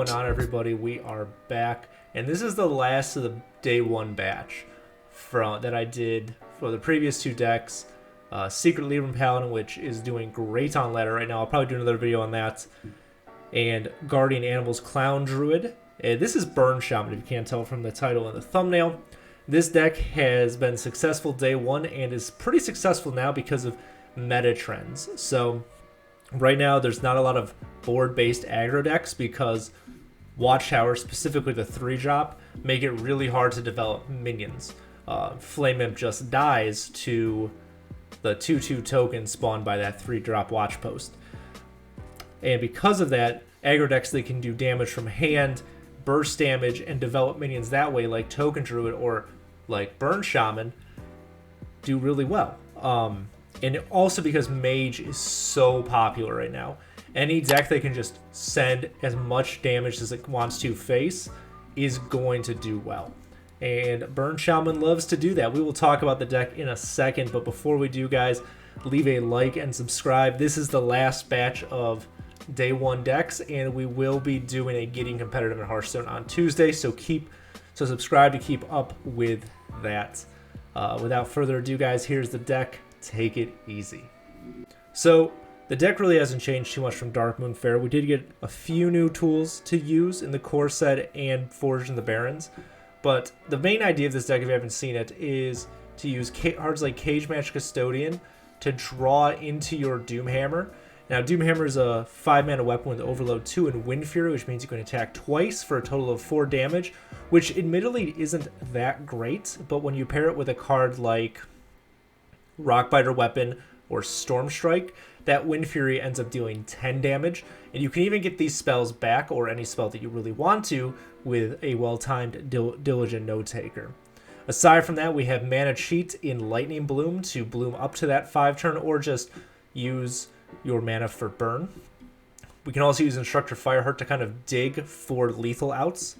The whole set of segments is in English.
going on, everybody? We are back, and this is the last of the day one batch that I did for the previous two decks. Secret Libram Paladin, which is doing great on ladder right now. I'll probably do another video on that. And Guardian Animals Clown Druid. This is Barrens Shaman, if you can't tell from the title and the thumbnail. This deck has been successful day one and is pretty successful now because of meta trends. So right now there's not a lot of board-based aggro decks because Watchtower, specifically the 3-drop, make it really hard to develop minions. Flame Imp just dies to the 2/2 token spawned by that 3-drop Watch Post. And because of that, aggro decks that can do damage from hand, burst damage, and develop minions that way, like Token Druid or like Barrens Shaman, do really well. And also because Mage is so popular right now. Any deck that can just send as much damage as it wants to face is going to do well. And Barrens Shaman loves to do that. We will talk about the deck in a second, but before we do, guys, leave a like and subscribe. This is the last batch of day one decks, and we will be doing a Getting Competitive in Hearthstone on Tuesday, so subscribe to keep up with that. Without further ado, guys, here's the deck. Take it easy. So the deck really hasn't changed too much from Dark Moon Fair. We did get a few new tools to use in the core set and Forged in the Barrens, but the main idea of this deck, if you haven't seen it, is to use cards like Cage Match Custodian to draw into your Doomhammer. Now, Doomhammer is a 5-mana weapon with Overload 2 and Wind Fury, which means you can attack twice for a total of 4 damage, which admittedly isn't that great, but when you pair it with a card like Rockbiter Weapon or Storm Strike, that Wind Fury ends up dealing 10 damage, and you can even get these spells back, or any spell that you really want to, with a well-timed Diligent Note-Taker. Aside from that, we have Mana Cheat in Lightning Bloom to bloom up to that 5-turn, or just use your mana for burn. We can also use Instructor Fireheart to kind of dig for lethal outs.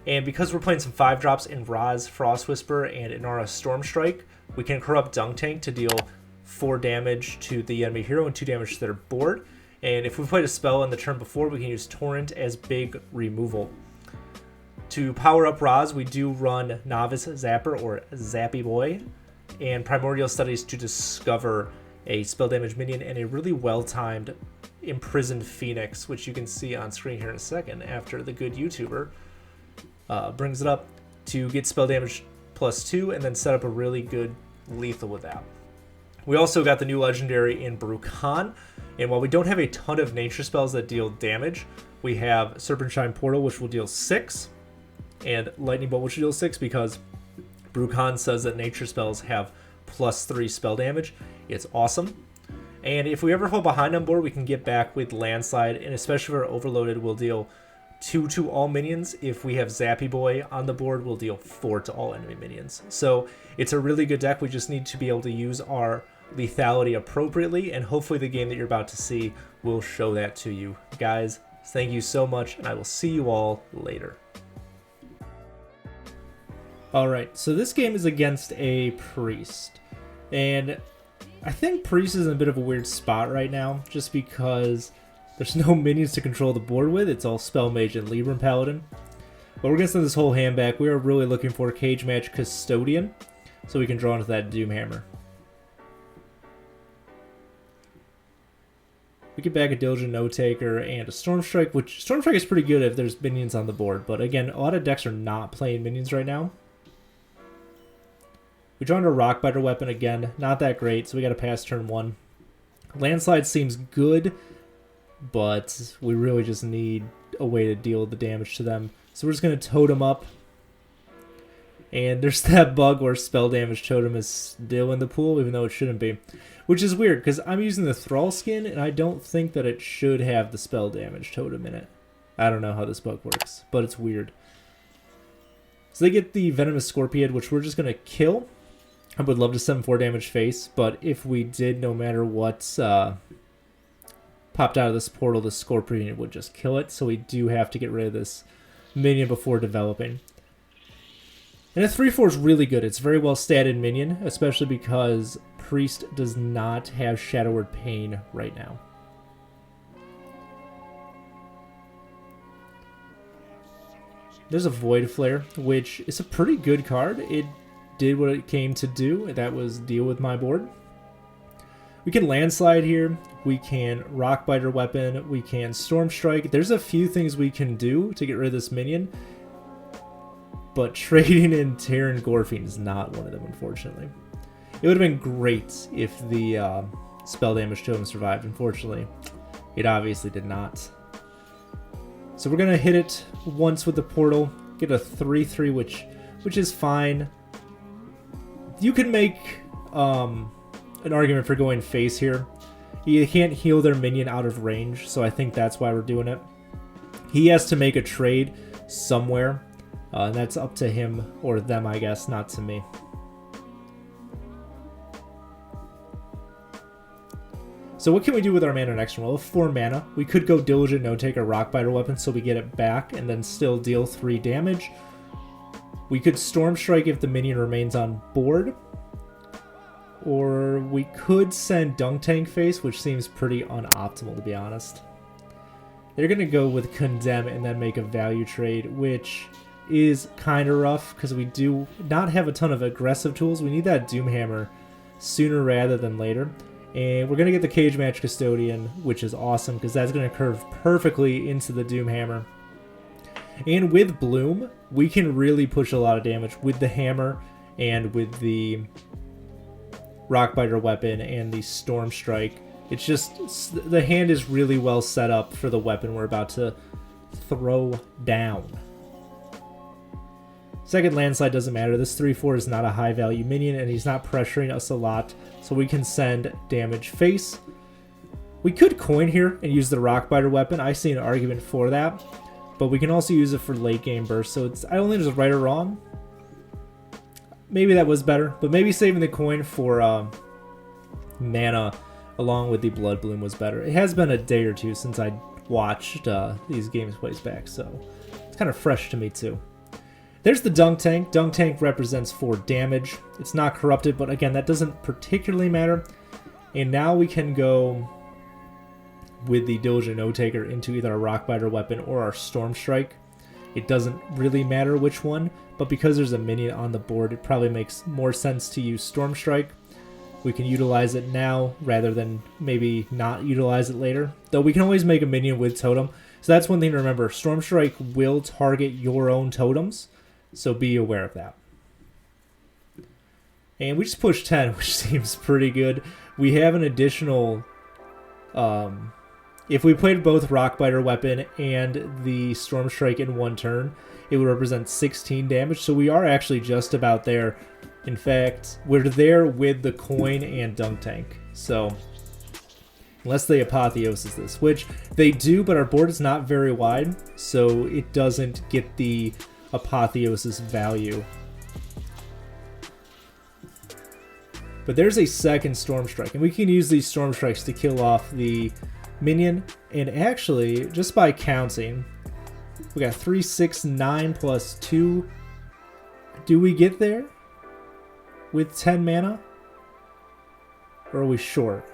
And because we're playing some 5-drops in Raz, Frost Whisper, and Inara Storm Strike, we can corrupt Dunk Tank to deal 4 damage to the enemy hero and 2 damage to their board. And if we played a spell in the turn before, we can use Torrent as big removal. To power up Raz, we do run Novice Zapper or Zappy Boy and Primordial Studies to discover a spell damage minion and a really well-timed Imprisoned Phoenix, which you can see on screen here in a second after the good YouTuber brings it up, to get spell damage +2 and then set up a really good lethal with that. We also got the new legendary in Brukan, and while we don't have a ton of nature spells that deal damage, we have Serpentine Portal, which will deal 6, and Lightning Bolt, which will deal 6, because Brukan says that nature spells have +3 spell damage. It's awesome. And if we ever fall behind on board, we can get back with Landslide, and especially if we're overloaded, we'll deal 2 to all minions. If we have Zappy Boy on the board, we'll deal 4 to all enemy minions. So it's a really good deck. We just need to be able to use our lethality appropriately, and hopefully the game that you're about to see will show that to you. Guys, thank you so much, and I will see you all later. Alright, so this game is against a Priest, and I think Priest is in a bit of a weird spot right now, just because there's no minions to control the board with. It's all Spell Mage and Libram Paladin. But we're going to send this whole hand back. We are really looking for Cage Match Custodian, so we can draw into that Doomhammer. We get back a Diligent Note-Taker and a Storm Strike, which Storm Strike is pretty good if there's minions on the board, but again, a lot of decks are not playing minions right now. We draw into a Rockbiter Weapon again, not that great, so we got to pass turn 1. Landslide seems good, but we really just need a way to deal the damage to them. So we're just going to Totem up. And there's that bug where Spell Damage Totem is still in the pool, even though it shouldn't be. Which is weird, because I'm using the Thrall skin, and I don't think that it should have the Spell Damage Totem in it. I don't know how this bug works, but it's weird. So they get the Venomous Scorpion, which we're just going to kill. I would love to 7/4 damage face, but if we did, no matter what popped out of this portal, the Scorpion would just kill it, so we do have to get rid of this minion before developing. And a 3/4 is really good. It's very well statted minion, especially because Priest does not have Shadow Word Pain right now. there's a Void Flare, which is a pretty good card. It did what it came to do. That was deal with my board. We can Landslide here. We can Rockbiter Weapon. We can Storm Strike. There's a few things we can do to get rid of this minion. But trading in Terran Gorfine is not one of them, unfortunately. It would have been great if the spell damage totem survived. Unfortunately, it obviously did not. So we're going to hit it once with the portal. Get a 3/3, which is fine. You can make an argument for going face here. You can't heal their minion out of range, so I think that's why we're doing it. He has to make a trade somewhere, and that's up to him or them, I guess, not to me. So what can we do with our mana next turn? Well, 4 mana. We could go Diligent Note Taker Rockbiter Weapon so we get it back and then still deal 3 damage. We could Storm Strike if the minion remains on board. Or we could send Dunk Tank face, which seems pretty unoptimal, to be honest. They're going to go with Condemn and then make a value trade, which is kind of rough because we do not have a ton of aggressive tools. We need that Doomhammer sooner rather than later. And we're going to get the Cage Match Custodian, which is awesome because that's going to curve perfectly into the Doomhammer. And with Bloom, we can really push a lot of damage with the Hammer and with the Rockbiter Weapon and the Storm Strike. It's just, the hand is really well set up for the weapon we're about to throw down. Second Landslide doesn't matter. This 3/4 is not a high value minion and he's not pressuring us a lot, so we can send damage face. We could coin here and use the Rockbiter Weapon. I see an argument for that, but we can also use it for late game burst, so it's, I don't think there's right or wrong. Maybe that was better, but maybe saving the coin for mana along with the Blood Bloom was better. It has been a day or two since I watched these gameplays back, so it's kind of fresh to me too. There's the Dunk Tank. Dunk Tank represents 4 damage. It's not corrupted, but again, that doesn't particularly matter. And now we can go with the Diligent Note Taker into either our Rockbiter Weapon or our Storm Strike. It doesn't really matter which one, but because there's a minion on the board, it probably makes more sense to use Storm Strike. We can utilize it now rather than maybe not utilize it later. Though we can always make a minion with Totem. So that's one thing to remember. Storm Strike will target your own totems, so be aware of that. And we just pushed 10, which seems pretty good. We have an additional... if we played both Rockbiter Weapon and the Storm Strike in one turn, it would represent 16 damage. So we are actually just about there. In fact, we're there with the coin and Dunk Tank. So, unless they Apotheosis this, which they do, but our board is not very wide, so it doesn't get the Apotheosis value. But there's a second Storm Strike, and we can use these Storm Strikes to kill off the minion. And actually, just by counting, we got 3, 6, 9 plus 2. Do we get there with 10 mana? Or are we short?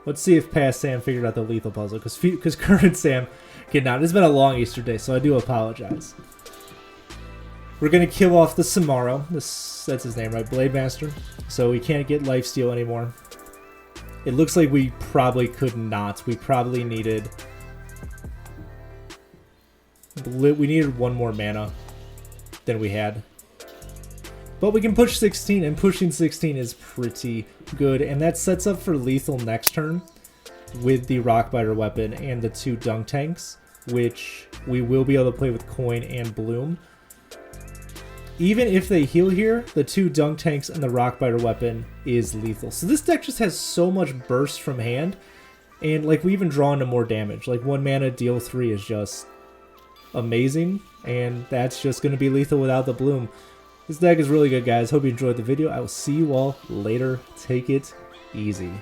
Let's see if past Sam figured out the lethal puzzle, because current Sam cannot. It's been a long Easter day, so I do apologize. We're going to kill off the Samaro. That's his name, right? Blade Master. So we can't get lifesteal anymore. It looks like we probably could not. We probably needed... We needed 1 more mana than we had. But we can push 16, and pushing 16 is pretty good. And that sets up for lethal next turn with the Rockbiter Weapon and the 2 Dunk Tanks, which we will be able to play with Coin and Bloom. Even if they heal here, the 2 Dunk Tanks and the Rockbiter Weapon is lethal. So this deck just has so much burst from hand, and like we even draw into more damage. Like 1 mana, deal 3 is just amazing, and that's just going to be lethal without the Bloom. This deck is really good, guys. Hope you enjoyed the video. I will see you all later. Take it easy.